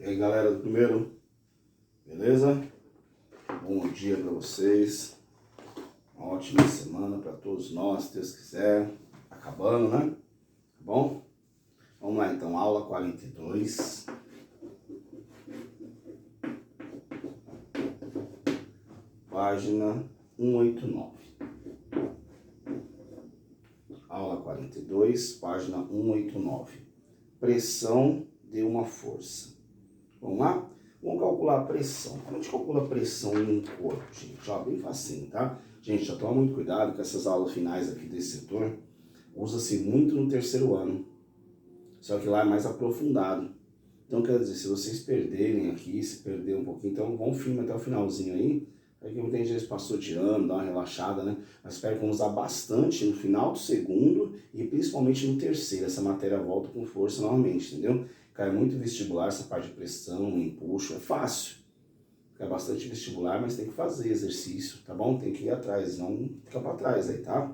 E aí, galera do primeiro, beleza? Bom dia para vocês, uma ótima semana para todos nós, se Deus quiser. Acabando, né? Tá bom? Vamos lá então, aula 42. Página 189. Aula 42, página 189. Pressão de uma força. Vamos lá? Vamos calcular a pressão. Como a gente calcula a pressão em um corpo, gente? Ó, bem facinho, tá? Gente, já toma muito cuidado com essas aulas finais aqui desse setor. Usa-se muito no terceiro ano. Só que lá é mais aprofundado. Então, quer dizer, se vocês perderem aqui, se perder um pouquinho, então vão firme até o finalzinho aí. Aí que muita gente passou de ano, dá uma relaxada, né? Mas espero que vamos usar bastante no final do segundo e principalmente no terceiro. Essa matéria volta com força novamente, entendeu? Cai muito vestibular, essa parte de pressão, empuxo, é fácil. Cai bastante vestibular, mas tem que fazer exercício, tá bom? Tem que ir atrás, não fica pra trás aí, tá?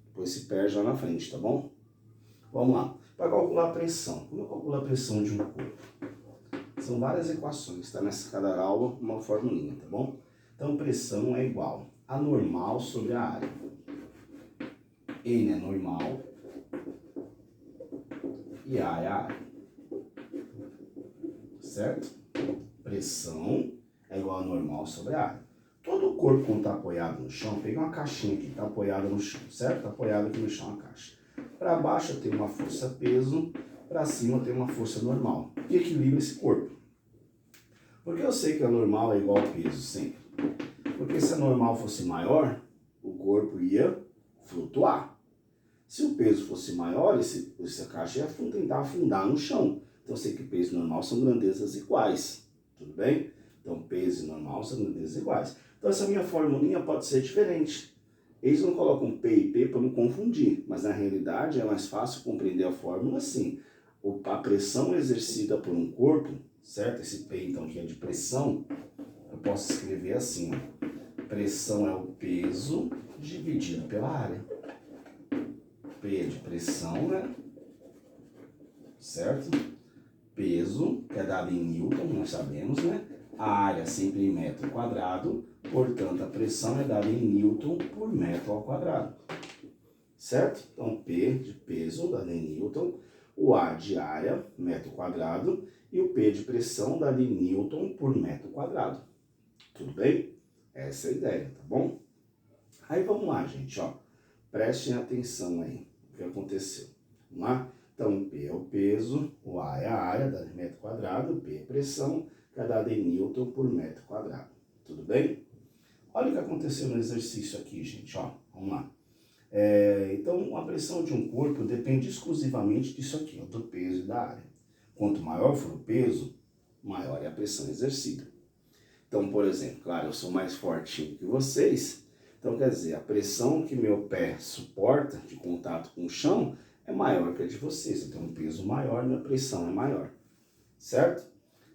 Depois se perde lá na frente, tá bom? Vamos lá. Para calcular a pressão. Como eu calculo a pressão de um corpo? São várias equações, tá? Nessa cada aula, uma formulinha, tá bom? Então, pressão é igual a normal sobre a área. N é normal e A é a área. Certo? Pressão é igual a normal sobre a área. Todo o corpo, quando está apoiado no chão, pega uma caixinha aqui, está apoiada no chão, certo? Está apoiado aqui no chão a caixa. Para baixo tem uma força peso, para cima tem uma força normal, que equilibra esse corpo. Porque eu sei que a normal é igual ao peso sempre. Porque se a normal fosse maior, o corpo ia flutuar. Se o peso fosse maior, essa caixa ia tentar afundar no chão. Então eu sei que peso e normal são grandezas iguais, tudo bem? Então peso e normal são grandezas iguais. Então essa minha formulinha pode ser diferente. Eles não colocam P e P para não confundir, mas na realidade é mais fácil compreender a fórmula assim. A pressão exercida por um corpo, certo? Esse P então que é de pressão, eu posso escrever assim, ó. Pressão é o peso dividido pela área. P de pressão, né? Certo? Peso, que é dado em Newton, nós sabemos, né? A área sempre em metro quadrado, portanto a pressão é dada em Newton por metro ao quadrado. Certo? Então P de peso, dado em Newton, o A de área, metro quadrado, e o P de pressão, dado em Newton por metro quadrado. Tudo bem? Essa é a ideia, tá bom? Aí vamos lá, gente, ó. Prestem atenção aí, o que aconteceu. Vamos lá? Então, P é o peso, o A é a área, dado em metro quadrado, P é pressão, que é dado em Newton por metro quadrado. Tudo bem? Olha o que aconteceu no exercício aqui, gente, ó. Vamos lá. Então, a pressão de um corpo depende exclusivamente disso aqui, ó, do peso e da área. Quanto maior for o peso, maior é a pressão exercida. Então, por exemplo, claro, eu sou mais fortinho que vocês, então quer dizer, a pressão que meu pé suporta de contato com o chão é maior que a de vocês. Eu tenho um peso maior, minha pressão é maior, certo?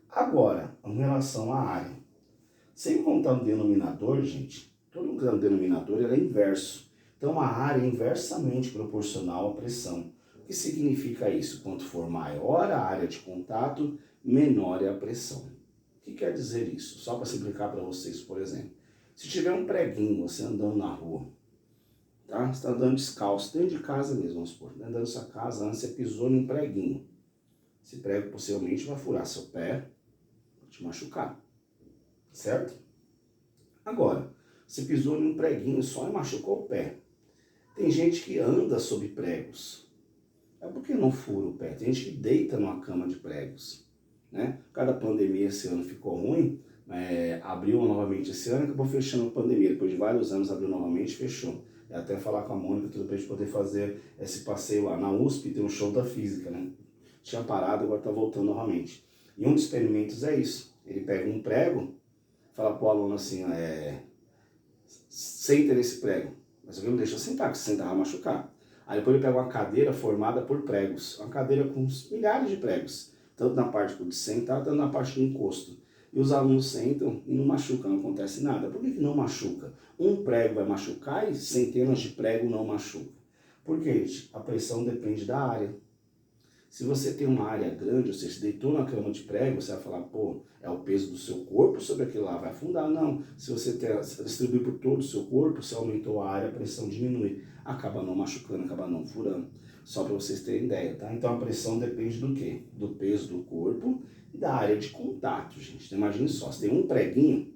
Agora, em relação à área, sem contar no denominador, gente, todo mundo que no denominador ele é inverso. Então, a área é inversamente proporcional à pressão. O que significa isso? Quanto for maior a área de contato, menor é a pressão. O que quer dizer isso? Só para explicar para vocês, por exemplo. Se tiver um preguinho, você andando na rua, tá? Você está andando descalço, dentro de casa mesmo, vamos supor. Dentro da sua casa, antes você pisou em um preguinho. Esse prego possivelmente vai furar seu pé, vai te machucar. Certo? Agora, você pisou em um preguinho só e machucou o pé. Tem gente que anda sob pregos. É porque não fura o pé. Tem gente que deita numa cama de pregos. Né? Cada pandemia esse ano ficou ruim, abriu novamente esse ano e acabou fechando a pandemia. Depois de vários anos abriu novamente e fechou. É até falar com a Mônica tudo pra gente poder fazer esse passeio lá. Na USP tem um show da física, né? Tinha parado, agora tá voltando novamente. E um dos experimentos é isso. Ele pega um prego, fala pro aluno assim, senta nesse prego. Mas alguém não deixa sentar, porque se sentar vai machucar. Aí depois ele pega uma cadeira formada por pregos. Uma cadeira com milhares de pregos. Tanto na parte de sentar, tanto na parte do encosto. E os alunos sentam e não machucam, não acontece nada. Por que não machuca? Um prego vai machucar e centenas de pregos não machucam. Por quê? A pressão depende da área. Se você tem uma área grande, ou seja, se deitou na cama de prego, você vai falar, pô, é o peso do seu corpo sobre aquilo lá, vai afundar. Não, se você distribuir por todo o seu corpo, se aumentou a área, a pressão diminui. Acaba não machucando, acaba não furando. Só para vocês terem ideia, tá? Então a pressão depende do quê? Do peso do corpo e da área de contato, gente. Então imagine só, se tem um preguinho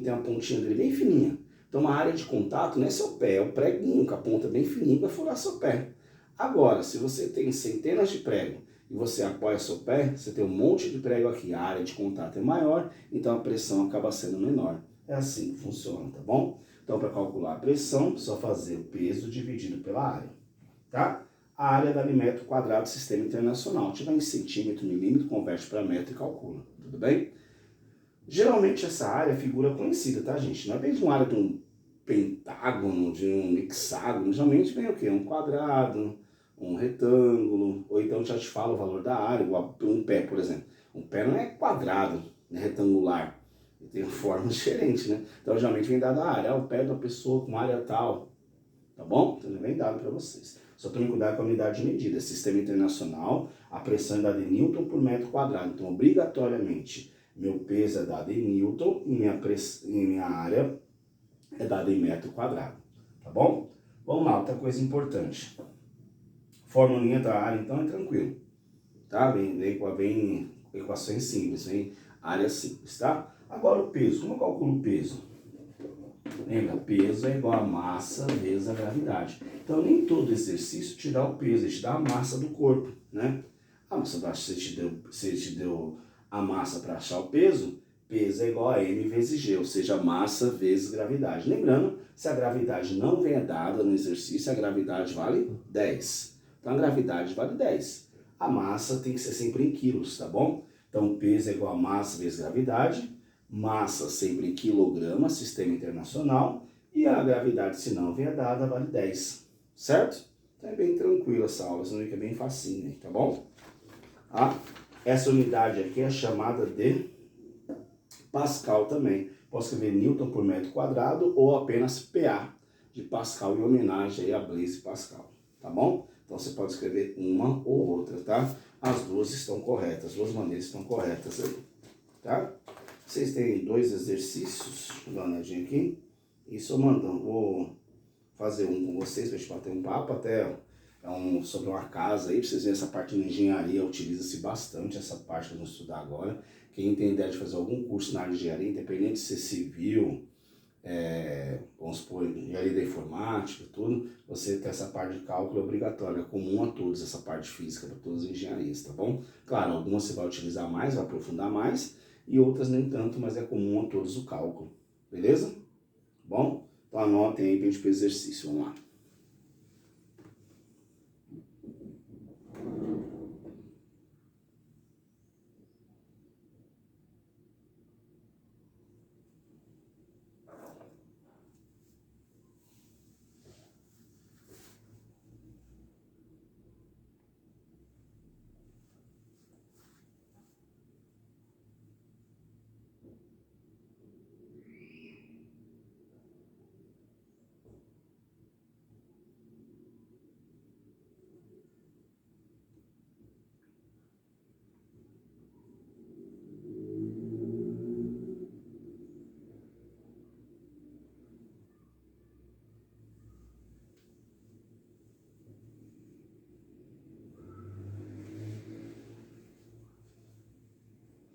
tem a pontinha dele bem fininha. Então a área de contato não é seu pé, é o preguinho com a ponta bem fininha para furar seu pé. Agora, se você tem centenas de pregos e você apoia seu pé, você tem um monte de prego aqui, a área de contato é maior, então a pressão acaba sendo menor. É assim que funciona, tá bom? Então, para calcular a pressão, só fazer o peso dividido pela área, tá? A área dá em metro quadrado sistema internacional. Se tiver em centímetro, milímetro, converte para metro e calcula, tudo bem? Geralmente essa área é figura conhecida, tá, gente? Não é bem uma área de um pentágono, de um hexágono, geralmente vem o quê? Um quadrado, um retângulo, ou então já te falo o valor da área, igual um pé, por exemplo. Um pé não é quadrado, é retangular, ele tem forma diferente, né? Então geralmente vem dado a área, o pé da pessoa com área tal, tá bom? Então vem dado para vocês. Só tome cuidado com a unidade de medida. Sistema internacional, a pressão é dada em Newton por metro quadrado, então obrigatoriamente meu peso é dado em Newton e minha área é dada em metro quadrado, tá bom? Vamos lá, outra coisa importante. Fórmula da área, então, é tranquilo, tá? Vem equações simples, vem área simples, tá? Agora o peso, como eu calculo o peso? Lembra, peso é igual a massa vezes a gravidade. Então, nem todo exercício te dá o peso, ele te dá a massa do corpo, né? Ah, mas se ele te deu a massa para achar o peso, peso é igual a m vezes g, ou seja, massa vezes gravidade. Lembrando, se a gravidade não vem dada no exercício, a gravidade vale 10. Então, a gravidade vale 10. A massa tem que ser sempre em quilos, tá bom? Então, peso é igual a massa vezes gravidade, massa sempre em quilograma, sistema internacional, e a gravidade, se não vier dada, vale 10, certo? Então é bem tranquilo essa aula, senão fica bem facinho, tá bom? Ah, essa unidade aqui é chamada de Pascal também. Posso escrever Newton por metro quadrado ou apenas PA de Pascal, em homenagem aí a Blaise Pascal, tá bom? Então você pode escrever uma ou outra, tá? As duas estão corretas, as duas maneiras estão corretas aí, tá? Vocês têm 2 exercícios, deixa eu dar uma olhadinha aqui, e vou fazer um com vocês, pra gente bater um papo até sobre uma casa aí, pra vocês verem essa parte de engenharia, utiliza-se bastante essa parte que nós vamos estudar agora. Quem tem ideia de fazer algum curso na área de engenharia, independente de ser civil, vamos supor, engenharia da informática, tudo, você ter essa parte de cálculo é obrigatória, é comum a todos, essa parte física para todas as engenharias, tá bom? Claro, algumas você vai utilizar mais, vai aprofundar mais, e outras nem tanto, mas é comum a todos o cálculo, beleza? Bom, então anotem aí para a gente fazer exercício, vamos lá.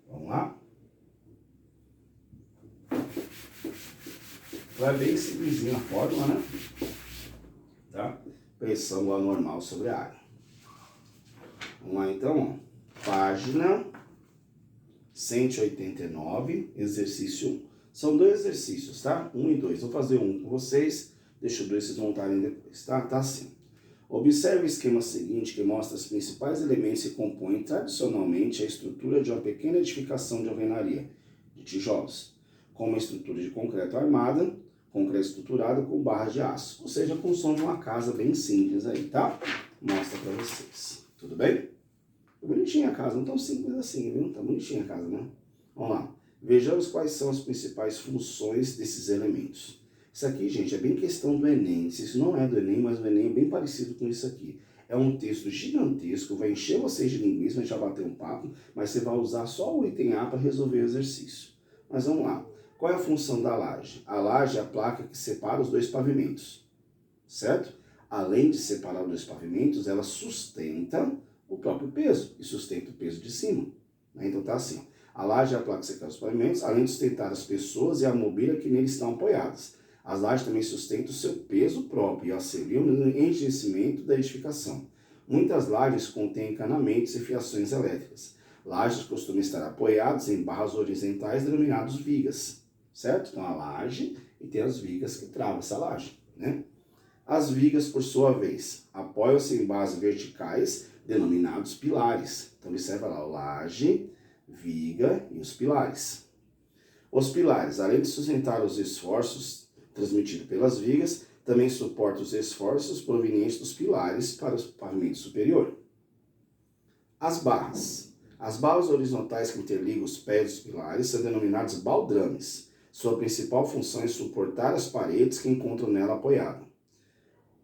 Vamos lá? Vai bem simplesinho a fórmula, né? Tá? Pressão igual a normal sobre a área. Vamos lá então, ó. Página 189, exercício 1. São 2 exercícios, tá? 1 e 2. Vou fazer um com vocês, deixa 2 vocês montarem depois, tá? Tá assim. Observe o esquema seguinte que mostra os principais elementos que compõem tradicionalmente a estrutura de uma pequena edificação de alvenaria, de tijolos, com uma estrutura de concreto armada, concreto estruturado com barras de aço, ou seja, a construção de uma casa bem simples aí, tá? Mostra pra vocês, tudo bem? Tá bonitinha a casa, não tão simples assim, viu? Tá bonitinha a casa, né? Vamos lá. Vejamos quais são as principais funções desses elementos. Isso aqui, gente, é bem questão do Enem. Isso não é do Enem, mas o Enem é bem parecido com isso aqui. É um texto gigantesco, vai encher vocês de linguiça, a gente vai bater um papo, mas você vai usar só o item A para resolver o exercício. Mas vamos lá. Qual é a função da laje? A laje é a placa que separa os dois pavimentos, certo? Além de separar os dois pavimentos, ela sustenta o próprio peso e sustenta o peso de cima. Então tá assim, a laje é a placa que separa os pavimentos, além de sustentar as pessoas e a mobília que neles estão apoiadas. As lajes também sustentam o seu peso próprio e auxiliam no enrijecimento da edificação. Muitas lajes contêm encanamentos e fiações elétricas. Lajes costumam estar apoiadas em barras horizontais denominadas vigas, certo? Então a laje e tem as vigas que travam essa laje, né? As vigas, por sua vez, apoiam-se em bases verticais denominados pilares. Então observa lá, laje, viga e os pilares. Os pilares, além de sustentar os esforços transmitidos pelas vigas, também suportam os esforços provenientes dos pilares para o pavimento superior. As barras. As barras horizontais que interligam os pés dos pilares são denominadas baldrames. Sua principal função é suportar as paredes que encontram nela apoiada.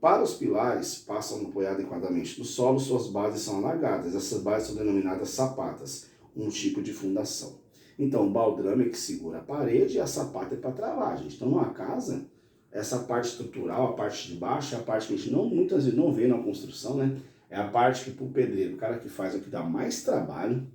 Para os pilares, passam apoiados adequadamente no solo, suas bases são alargadas. Essas bases são denominadas sapatas, um tipo de fundação. Então, o baldrame é que segura a parede e a sapata é para travar, gente. Então, numa casa, essa parte estrutural, a parte de baixo, é a parte que a gente muitas vezes não vê na construção, né? É a parte que, para o pedreiro, o cara que faz é o que dá mais trabalho,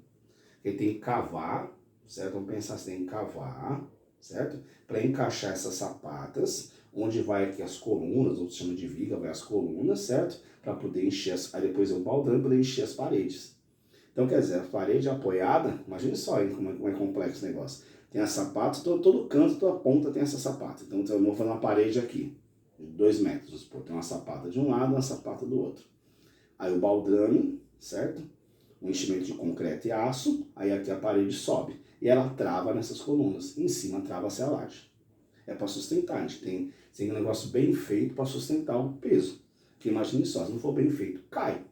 ele tem que cavar, certo? Vamos pensar assim, tem que cavar, certo? Para encaixar essas sapatas, onde vai aqui as colunas, outros chamam de viga, vai as colunas, certo? Para poder encher, aí depois é o baldrame para poder encher as paredes. Então, quer dizer, a parede apoiada, imagine só aí como é complexo o negócio. Tem as sapatas, todo canto, toda ponta tem essa sapata. Então, eu vou fazer uma parede aqui, de 2 metros, vamos supor. Tem uma sapata de um lado e uma sapata do outro. Aí o baldrame, certo? O enchimento de concreto e aço, aí aqui a parede sobe. E ela trava nessas colunas. Em cima trava-se a laje. É para sustentar, a gente tem um negócio bem feito para sustentar o peso. Porque imagine só, se não for bem feito, cai.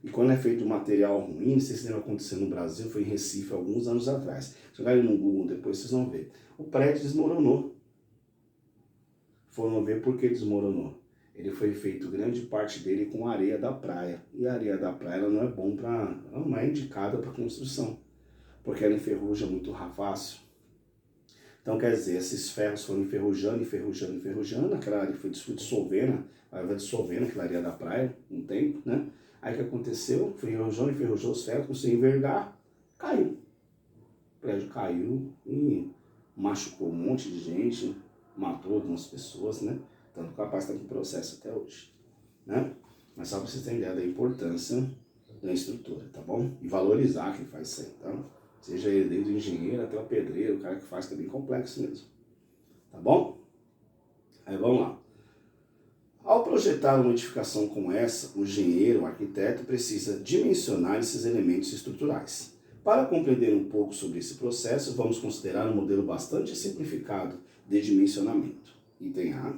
E quando é feito de um material ruim, não sei se deve acontecer no Brasil, foi em Recife alguns anos atrás. Se jogarem no Google depois vocês vão ver. O prédio desmoronou. Foram ver por que desmoronou. Ele foi feito grande parte dele com areia da praia. E a areia da praia ela não é bom para, não é indicada para construção, porque ela enferruja muito fácil. Então quer dizer, esses ferros foram enferrujando, aquela areia foi dissolvendo, vai dissolvendo aquela areia da praia um tempo, né? Aí o que aconteceu? Enferrujou os ferros, começou a envergar, caiu. O prédio caiu e machucou um monte de gente, matou algumas pessoas, né? Tanto que o rapaz está em processo até hoje, né? Mas só para vocês terem ideia da importância da estrutura, tá bom? E valorizar quem faz isso aí, tá? Seja ele desde o engenheiro até o pedreiro, o cara que faz, que é bem complexo mesmo, tá bom? Aí vamos lá. Ao projetar uma edificação como essa, o engenheiro, o arquiteto, precisa dimensionar esses elementos estruturais. Para compreender um pouco sobre esse processo, vamos considerar um modelo bastante simplificado de dimensionamento. Item A.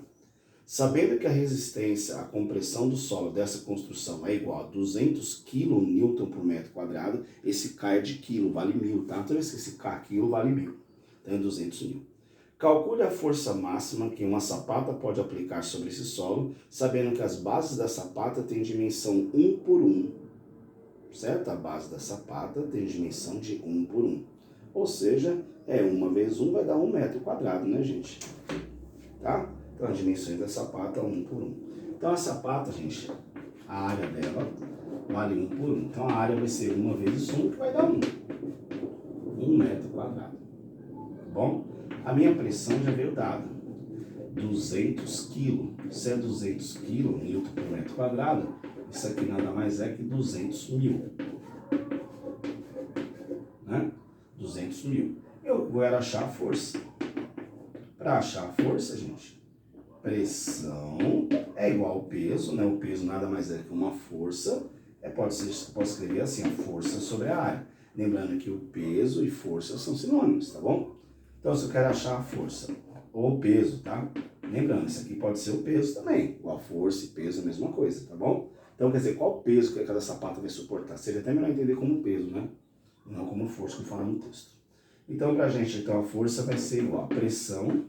Sabendo que a resistência à compressão do solo dessa construção é igual a 200 kN por metro quadrado, esse K é de quilo, vale 1000, tá? Toda vez que esse K quilo vale 1000, então é 200 mil. Calcule a força máxima que uma sapata pode aplicar sobre esse solo, sabendo que as bases da sapata têm dimensão 1 por 1, certo? A base da sapata tem dimensão de 1 por 1. Ou seja, 1 vezes 1 vai dar 1 metro quadrado, né, gente? Tá? Então, as dimensões da sapata é 1 por 1. Então, a sapata, gente, a área dela vale 1 por 1. Então, a área vai ser 1 vezes 1, que vai dar 1. 1 metro quadrado. Tá bom? A minha pressão já veio dada. 200 kg. Se é 200 kg, newton por metro quadrado, isso aqui nada mais é que 200 mil. Né? 200 mil. Eu vou achar a força. Para achar a força, gente, pressão é igual ao peso, né? O peso nada mais é que uma força. Pode escrever assim, a força sobre a área. Lembrando que o peso e força são sinônimos, tá bom? Então, se eu quero achar a força ou peso, tá? Lembrando, isso aqui pode ser o peso também. Igual força e peso é a mesma coisa, tá bom? Então, quer dizer, qual peso que cada sapata vai suportar? Seria até melhor entender como peso, né? Não como força, como fala no texto. Então, pra gente, a força vai ser igual a pressão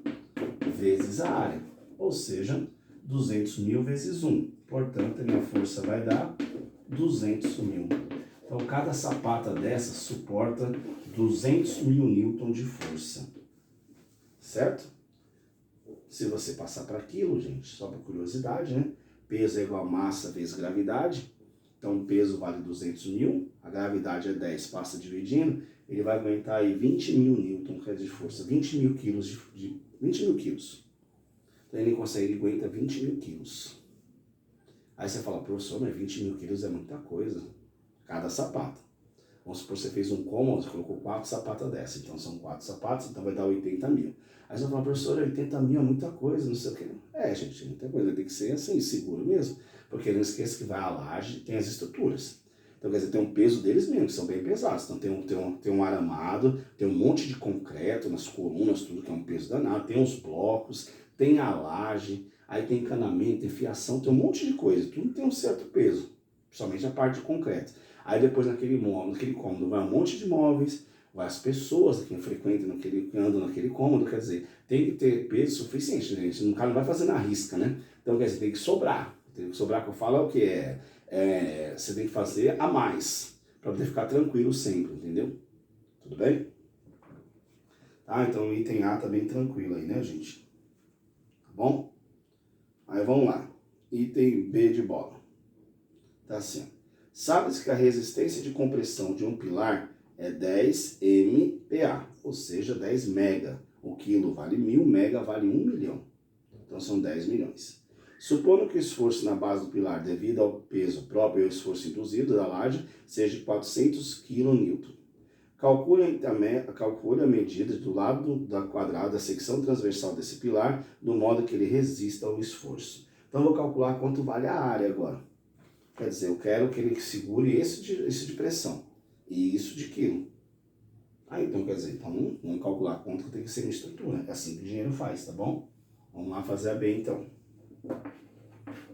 vezes a área. Ou seja, 200 mil vezes 1. Portanto, a minha força vai dar 200 mil. Então, cada sapata dessa suporta 200 mil newton de força. Certo? Se você passar para quilo, gente, só por curiosidade, né? Peso é igual a massa vezes gravidade. Então, o peso vale 200 mil, a gravidade é 10, passa dividindo, ele vai aguentar aí 20 mil newton de força, 20 mil quilos 20 mil quilos. Então, ele aguenta 20 mil quilos. Aí você fala, professor, mas 20 mil quilos é muita coisa. Cada sapato. Vamos supor que você fez um cômodo, você colocou 4 sapatas dessa. Então, são 4 sapatos, então vai dar 80 mil. Aí você fala, professor, 80 mil é muita coisa, não sei o quê. É, gente, é muita coisa. Tem que ser assim, seguro mesmo. Porque não esqueça que vai a laje, tem as estruturas. Então, quer dizer, tem um peso deles mesmo, que são bem pesados. Então, tem um aramado, tem um monte de concreto nas colunas, tudo que é um peso danado. Tem os blocos, tem a laje, aí tem encanamento, tem fiação, tem um monte de coisa. Tudo tem um certo peso, principalmente a parte de concreto. Aí depois naquele cômodo vai um monte de móveis, vai as pessoas que frequentam que andam naquele cômodo, quer dizer, tem que ter peso suficiente, gente. O cara não vai fazer na risca, né? Então, quer dizer, tem que sobrar. Tem que sobrar, que eu falo é o que você tem que fazer a mais, para poder ficar tranquilo sempre, entendeu? Tudo bem? Tá, então o item A tá bem tranquilo aí, né, gente? Tá bom? Aí vamos lá. Item B de bola. Tá assim, ó. Sabe-se que a resistência de compressão de um pilar é 10 MPa, ou seja, 10 mega. O quilo vale 1000, mega vale 1 milhão. Então são 10 milhões. Supondo que o esforço na base do pilar devido ao peso próprio e ao esforço induzido da laje seja de 400 kN. Calcule a medida do lado da quadrada da secção transversal desse pilar, do modo que ele resista ao esforço. Então eu vou calcular quanto vale a área agora. Quer dizer, eu quero que ele segure esse de pressão e isso de quilo. Então, quer dizer, então vamos calcular quanto que tem que ser uma estrutura. É assim que o engenheiro faz, tá bom? Vamos lá fazer a B, então.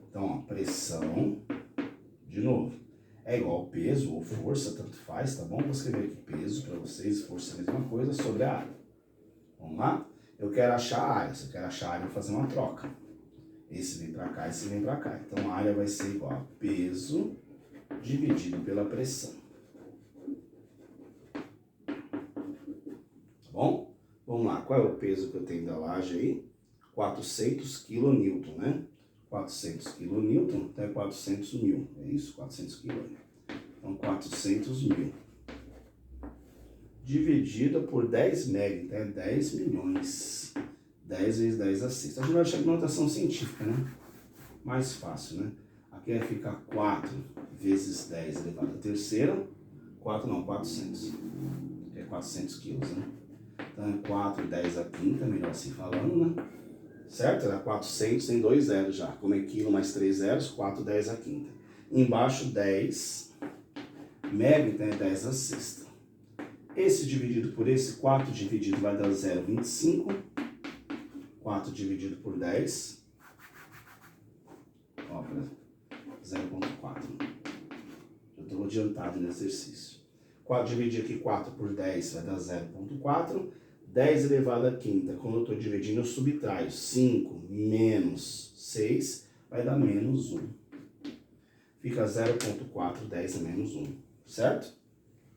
Então, ó, pressão, de novo, é igual peso ou força, tanto faz, tá bom? Vou escrever aqui peso para vocês, força é a mesma coisa, sobre a área. Vamos lá? Eu quero achar a área. Se eu quero achar a área, eu vou fazer uma troca. Esse vem para cá, esse vem para cá. Então, a área vai ser igual a peso dividido pela pressão. Tá bom? Vamos lá. Qual é o peso que eu tenho da laje aí? 400 kN, né? 400 kN, então é 400 mil. É isso? 400 kg. Então, 400 mil. Dividida por 10 mega, então é 10 milhões. 10 vezes 10 a sexta. A gente vai chegar na notação científica, né? Mais fácil, né? Aqui vai ficar 4 vezes 10 elevado à terceira. 400. É 400 quilos, né? Então é 4, 10 a quinta, melhor assim falando, né? Certo? Era 400, tem 2 zeros já. Como é quilo mais 3 zeros, 4, 10 a quinta. Embaixo 10 mega, então é 10 a sexta. Esse dividido por esse, 4 dividido vai dar 0,25. 4 dividido por 10, ó, 0,4. Eu estou adiantado no exercício. 4 dividir aqui 4 por 10 vai dar 0,4. 10 elevado à quinta, quando eu estou dividindo, eu subtraio. 5 menos 6 vai dar menos 1. Fica 0,4, 10 a menos 1. Certo?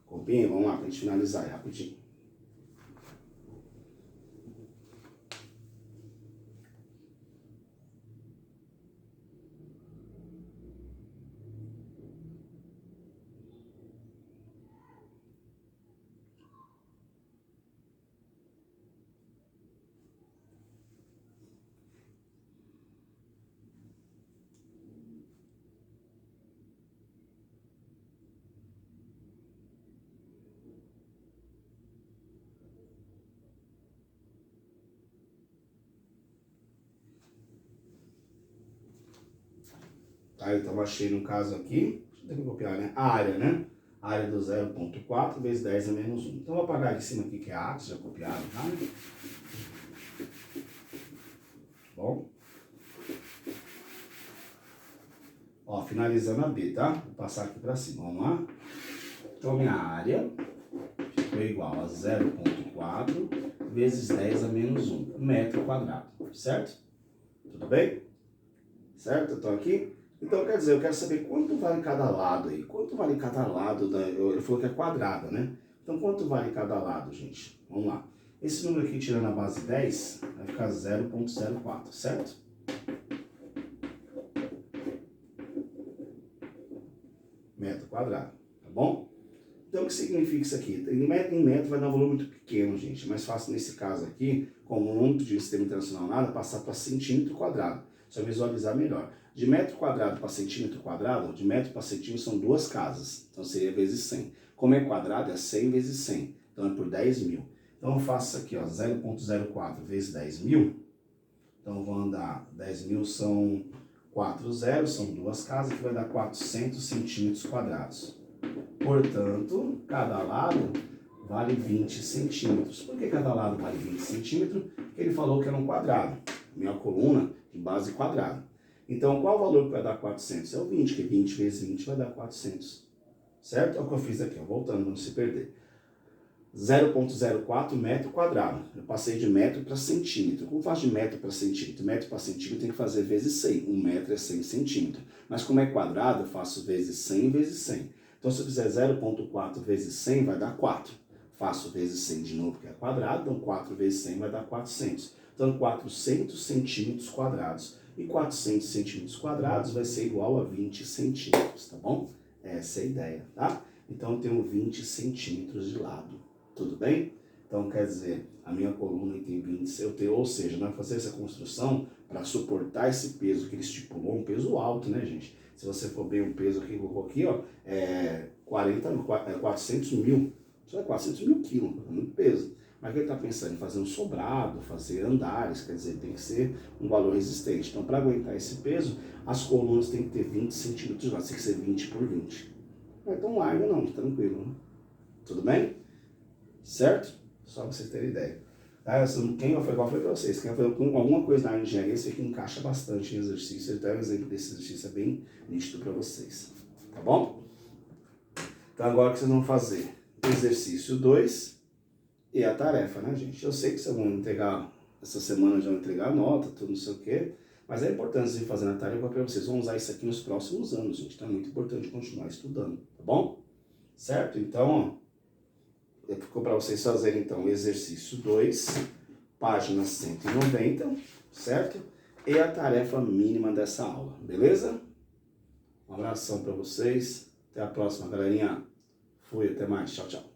Copinha? Vamos lá para a gente finalizar aí rapidinho. Tá, então achei no caso aqui, deixa eu copiar, né? A área, né? A área do 0,4 vezes 10 a menos 1. Então eu vou apagar aqui em cima aqui que é a área, já copiaram, tá? Bom. Ó, finalizando a B, tá? Vou passar aqui pra cima, vamos lá? Então minha área ficou igual a 0,4 vezes 10 a menos 1 metro quadrado, certo? Tudo bem? certo? Então aqui, então quer dizer, eu quero saber quanto vale cada lado aí. Quanto vale cada lado, ele falou que é quadrada, né? Então quanto vale cada lado, gente? Vamos lá. Esse número aqui, tirando a base 10, vai ficar 0,04, certo? Metro quadrado, tá bom? Então, o que significa isso aqui? Em metro vai dar um valor muito pequeno, gente. É mais fácil nesse caso aqui, como não de sistema internacional nada, passar para centímetro quadrado. Só visualizar melhor. De metro quadrado para centímetro quadrado, de metro para centímetro são duas casas. Então, seria vezes 100. Como é quadrado, é 100 vezes 100. Então, é por 10 mil. Então, eu faço isso aqui, ó, 0,04 vezes 10 mil. Então, vou andar, 10 mil são 4 zeros, são duas casas, que vai dar 400 centímetros quadrados. Portanto, cada lado vale 20 centímetros. Por que cada lado vale 20 centímetros? Porque ele falou que era um quadrado. Minha coluna de base quadrada. Então, qual o valor que vai dar 400? É o 20, que 20 vezes 20 vai dar 400. Certo? É o que eu fiz aqui, ó, voltando, para não se perder. 0,04 metro quadrado. Eu passei de metro para centímetro. Como faz de metro para centímetro? Metro para centímetro tem que fazer vezes 100. 1 metro é 100 centímetros. Mas como é quadrado, eu faço vezes 100 vezes 100. Então, se eu fizer 0,4 vezes 100, vai dar 4. Faço vezes 100 de novo, que é quadrado. Então, 4 vezes 100 vai dar 400. Então, 400 centímetros quadrados. E 400 centímetros quadrados vai ser igual a 20 centímetros, tá bom? Essa é a ideia, tá? Então, eu tenho 20 centímetros de lado. Tudo bem? Então, quer dizer, a minha coluna tem 20, ou seja, nós fazer essa construção para suportar esse peso que ele estipulou, um peso alto, né, gente? Se você for ver um peso que colocou aqui, ó, 400 mil. Isso é 400 mil quilos, é muito peso. Mas ele está pensando em fazer um sobrado, fazer andares, quer dizer, tem que ser um valor resistente. Então, para aguentar esse peso, as colunas têm que ter 20 centímetros de lado, tem que ser 20 por 20. Não é tão largo não, tranquilo, né? Tudo bem? Certo? Só para vocês terem ideia. Tá? Quem eu falei para vocês, quem fazer alguma coisa na área de engenharia, você que encaixa bastante em exercício. Então, um exemplo desse exercício é bem nítido para vocês. Tá bom? Então, agora o que vocês vão fazer? Exercício 2 e a tarefa, né, gente? Eu sei que vocês vão entregar, essa semana já vão entregar a nota, tudo não sei o quê, mas é importante vocês fazerem a tarefa para vocês. Vão usar isso aqui nos próximos anos, gente. Então, é muito importante continuar estudando, tá bom? Certo? Então, ó, ficou para vocês fazerem, então, exercício 2, página 190, certo? E a tarefa mínima dessa aula, beleza? Um abração para vocês. Até a próxima, galerinha. Fui, até mais. Tchau, tchau.